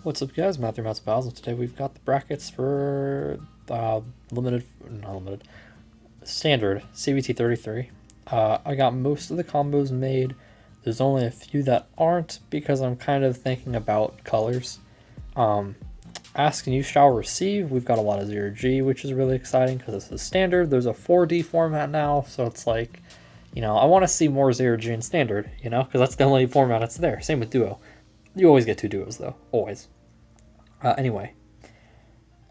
What's up, guys? Matthew Mouse Bowles, and today we've got the brackets for not limited, standard CBT33. I got most of the combos made. There's only a few that aren't because I'm kind of thinking about colors. Ask and you shall receive. We've got a lot of 0G, which is really exciting because this is standard. There's a 4D format now, so it's like, I want to see more 0G in standard, because that's the only format that's there. Same with duo. You always get two duos, though. Always. Anyway,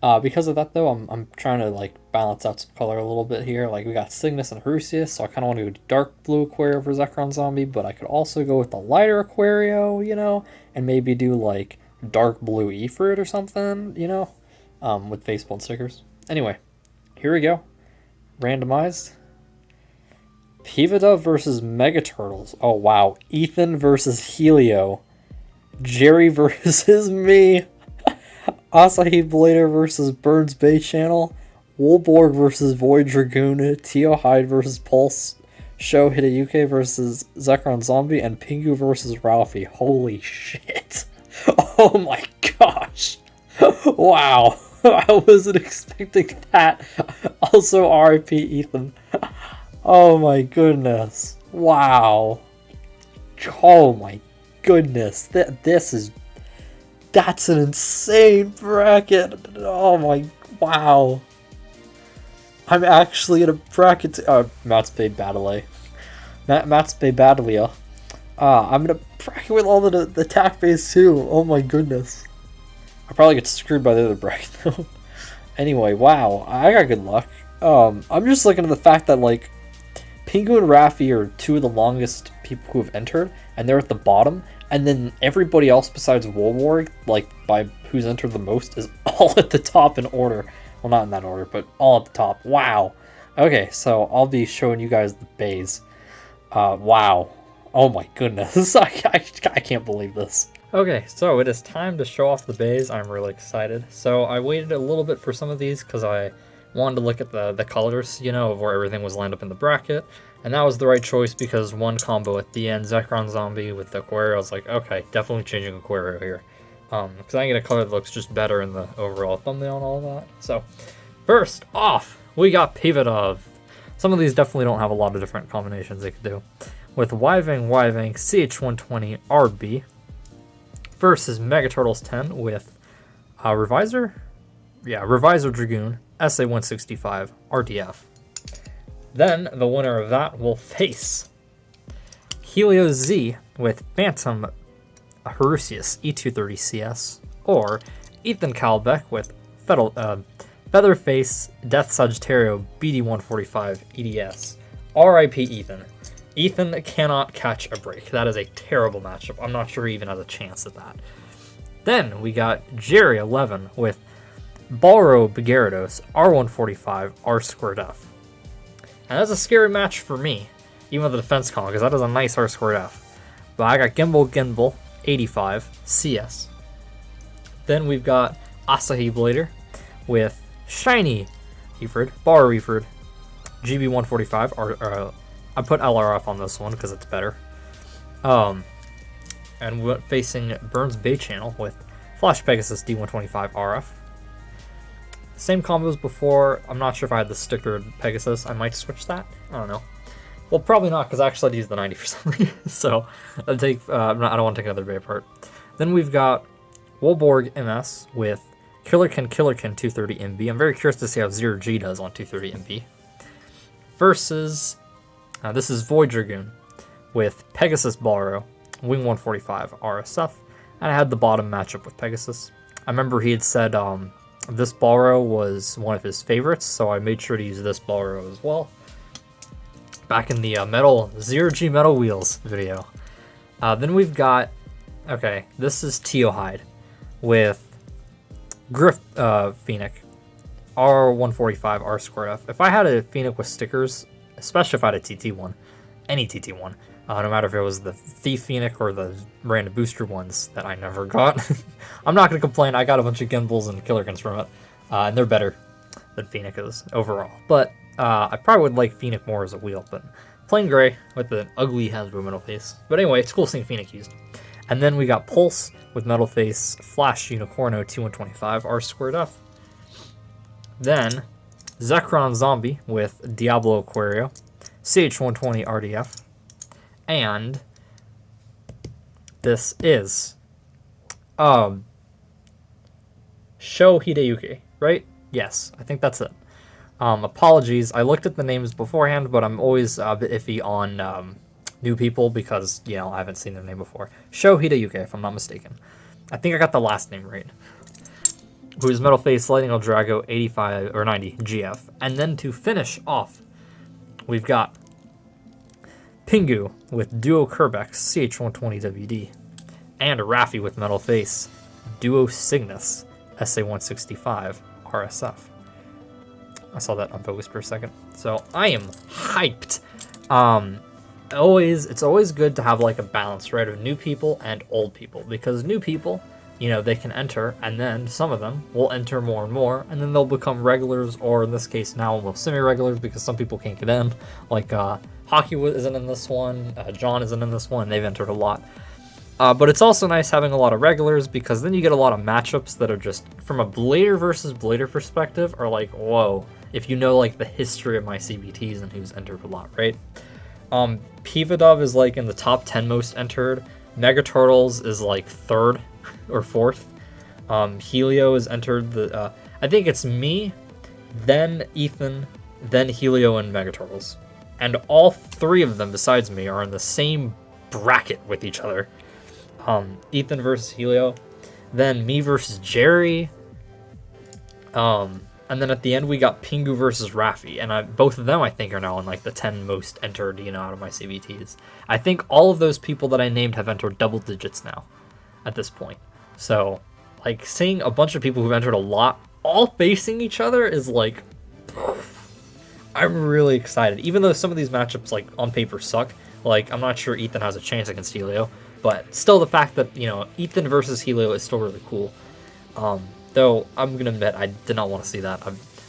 because of that, though, I'm trying to, balance out some color a little bit here. We got Cygnus and Harusius, so I kind of want to go dark blue Aquario for Zekrom Zombie, but I could also go with the lighter Aquario, and maybe do, dark blue Ifrit or something, with faceplate stickers. Anyway, here we go. Randomized. Pivota versus Mega Turtles. Oh, wow. Ethan versus Helio. Jerry versus me. Asahi Blader versus Burns Bay Channel. Woolborg versus Void Dragoon. Tio Hyde versus Pulse. Sho Hideyuki versus Zekrom Zombie. And Pingu versus Ralphie. Holy shit. Oh my gosh. Wow. I wasn't expecting that. Also, RIP Ethan. Oh my goodness. Wow. Oh my goodness. That's an insane bracket. Oh my, wow. I'm actually in a bracket. Matt's Bay Battle. Matt's Bay Battleia. I'm in a bracket with all the attack base too. Oh my goodness. I probably get screwed by the other bracket though. Anyway, wow. I got good luck. I'm just looking at the fact that Pingu and Raffi are two of the longest people who have entered, and they're at the bottom. And then everybody else besides Woolborg, by who's entered the most, is all at the top in order. Well, not in that order, but all at the top. Wow. Okay, so I'll be showing you guys the bays. Wow. Oh my goodness. I can't believe this. Okay, so it is time to show off the bays. I'm really excited. So I waited a little bit for some of these because I wanted to look at the colors, of where everything was lined up in the bracket. And that was the right choice because one combo at the end, Zekrom Zombie with the Aquario, I was like, okay, definitely changing Aquario here. Because I can get a color that looks just better in the overall thumbnail and all of that. So, first off, we got Pivota. Some of these definitely don't have a lot of different combinations they could do. With Wyvang CH120 RB versus Mega Turtles 10 with Revisor? Yeah, Revisor Dragoon SA165 RDF. Then, the winner of that will face Helio Z with Phantom Harusius E230CS, or Ethan Kalbeck with Featherface Death Sagittario BD145 EDS. RIP Ethan. Ethan cannot catch a break. That is a terrible matchup. I'm not sure he even has a chance at that. Then, we got Jerry 11 with Balro Gyarados R145 R2F. And that's a scary match for me, even with the defense column, because that is a nice R2F. But I got Gimbal 85 CS. Then we've got Asahi Blader with Shiny Ifrit, Bar Ifrit, GB145. I put LRF on this one because it's better. And we're facing Burns Bay Channel with Flash Pegasus D125 RF. Same combos before. I'm not sure if I had the stickered Pegasus. I might switch that. I don't know. Well, probably not, because actually I'd use the 90 for some reason. So I'll take. I don't want to take another bay apart. Then we've got Woolborg MS with Killerkin 230 MB. I'm very curious to see how 0G does on 230 MB. Versus, this is Void Dragoon with Pegasus Balro, Wing 145 RSF. And I had the bottom matchup with Pegasus. I remember he had said this Balro was one of his favorites, so I made sure to use this Balro as well. Back in the 0G Metal Wheels video. Then we've got, okay, this is Tio Hyde with Griff Phoenix R145 R2F. If I had a Phoenix with stickers, especially if I had a TT1, any TT1, no matter if it was the Thief Phoenix or the random booster ones that I never got. I'm not going to complain. I got a bunch of Gimbals and Killerkins from it, and they're better than Phoenix is overall. But I probably would like Phoenix more as a wheel, but plain gray with the ugly Hasbro metal face. But anyway, it's cool seeing Phoenix used. And then we got Pulse with Metal Face, Flash Unicorno T125 R2F. Then Zekrom Zombie with Diablo Aquario, CH120 RDF. And this is Sho Hideyuki, right? Yes, I think that's it. Apologies, I looked at the names beforehand, but I'm always a bit iffy on new people because, you know, I haven't seen their name before. Sho Hideyuki, if I'm not mistaken. I think I got the last name right. Who's Metal Face, Lightning Eldrago, 85 or 90 GF. And then to finish off, we've got Pingu with Duo Kerbex, CH120 WD. And Raffi with Metal Face, Duo Cygnus, SA165 RSF. I saw that unfocused for a second. So I am hyped. It's always good to have like a balance, right, of new people and old people, because new people, you know, they can enter, and then some of them will enter more and more, and then they'll become regulars, or in this case now almost semi-regulars, because some people can't get in. Like Hockey isn't in this one, John isn't in this one, and they've entered a lot. But it's also nice having a lot of regulars, because then you get a lot of matchups that are just, from a Blader versus Blader perspective, are like, whoa, if you know like the history of my CBTs and who's entered a lot, right? Pivadov is like in the top 10 most entered. Mega Turtles is like 3rd or 4th. Helio is entered the I think it's me, then Ethan, then Helio and Mega Turtles. And all 3 of them besides me are in the same bracket with each other. Ethan versus Helio, then me versus Jerry, and then at the end we got Pingu versus Raffi, and both of them I think are now in like the 10 most entered, you know, out of my CBTs. I think all of those people that I named have entered double digits now at this point. So like seeing a bunch of people who've entered a lot all facing each other is like, I'm really excited. Even though some of these matchups like on paper suck, like I'm not sure Ethan has a chance against Helio, but still the fact that, you know, Ethan versus Helio is still really cool. Though I'm gonna admit I did not want to see that.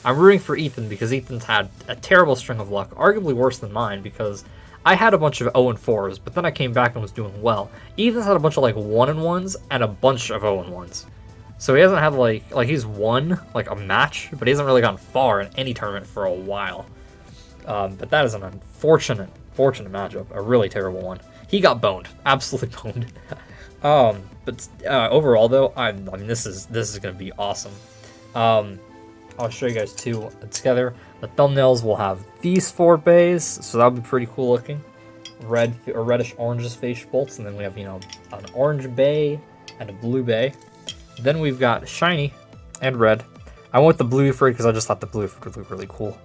I'm rooting for Ethan because Ethan's had a terrible string of luck, arguably worse than mine, because I had a bunch of 0-4s, but then I came back and was doing well. Ethan's had a bunch of like 1-1s and a bunch of 0-1s. So he hasn't had like he's won like a match, but he hasn't really gone far in any tournament for a while. But that is an unfortunate matchup, a really terrible one. He got boned, absolutely boned. But overall though, I mean this is gonna be awesome. I'll show you guys two together. The thumbnails will have these 4 bays, so that'll be pretty cool looking. Red or reddish oranges face bolts, and then we have, you know, an orange bay and a blue bay. Then we've got shiny and red. I went with the blue for it because I just thought the blue would look really cool.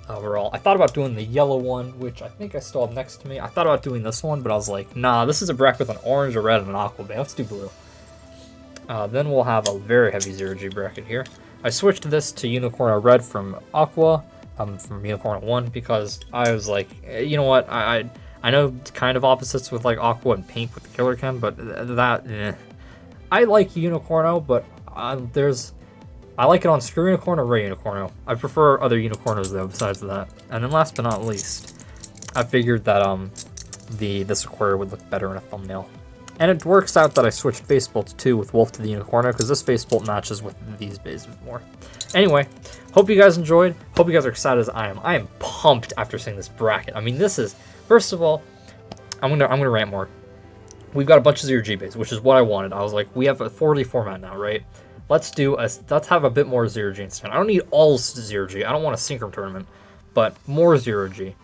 Overall, I thought about doing the yellow one, which I think I still have next to me. I thought about doing this one, but I was like, nah, this is a bracket with an orange, a red, and an aqua bay. Let's do blue. Then we'll have a very heavy 0G bracket here. I switched this to Unicorn Red from Aqua, from Unicorn 1, because I was like, you know what, I know kind of opposites with like Aqua and Pink with the Killer Ken, but I like Unicorno, but I like it on Screw Unicorn or Ray Unicorno. I prefer other Unicornos though, besides that. And then last but not least, I figured that this Aquaria would look better in a thumbnail. And it works out that I switched face bolts too with Wolf to the Unicorno, because this face bolt matches with these bays more. Anyway, hope you guys enjoyed. Hope you guys are excited as I am. I am pumped after seeing this bracket. I mean, this is, first of all, I'm gonna rant more. We've got a bunch of 0G bays, which is what I wanted. I was like, we have a 4D format now, right? Let's have a bit more 0G instead. I don't need all 0G. I don't want a Synchro tournament, but more 0G,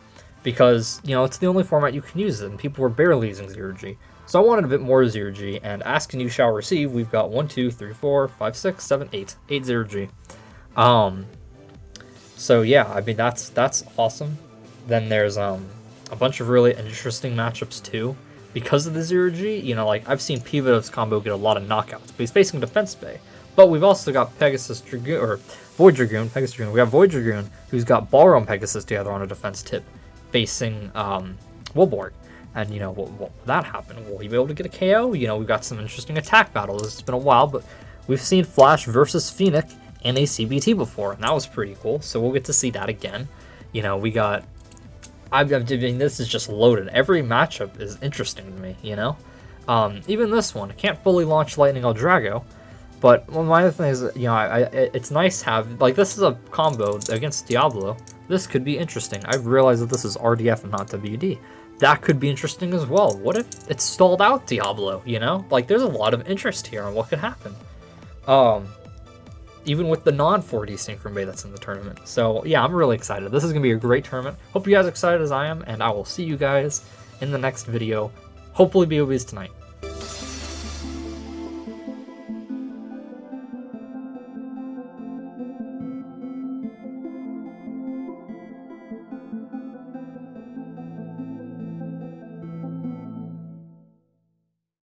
because, you know, it's the only format you can use it, and people were barely using 0G. So I wanted a bit more 0G, and ask and you shall receive. We've got 1, 2, 3, 4, 5, 6, 7, 8 0G. So yeah, I mean that's awesome. Then there's a bunch of really interesting matchups too, because of the 0G. You know, like I've seen Pivadov's combo get a lot of knockouts, but he's facing Defense Bay. But we've also got Pegasus Dragoon, or Void Dragoon, Pegasus Dragoon. We have Void Dragoon, who's got Ballroom Pegasus together on a defense tip, facing Wilborg. And, you know, will that happen? Will he be able to get a KO? You know, we've got some interesting attack battles. It's been a while, but we've seen Flash versus Phoenix in a CBT before, and that was pretty cool. So we'll get to see that again. You know, we got... I mean, this is just loaded. Every matchup is interesting to me, you know? Even this one, I can't fully launch Lightning El Drago, but one of my other things is, it's nice to have, like, this is a combo against Diablo. This could be interesting. I've realized that this is RDF and not WD. That could be interesting as well. What if it stalled out Diablo, Like, there's a lot of interest here on what could happen. Even with the non-4D Synchron Bay that's in the tournament. So, yeah, I'm really excited. This is going to be a great tournament. Hope you guys are excited as I am, and I will see you guys in the next video. Hopefully BOBs tonight.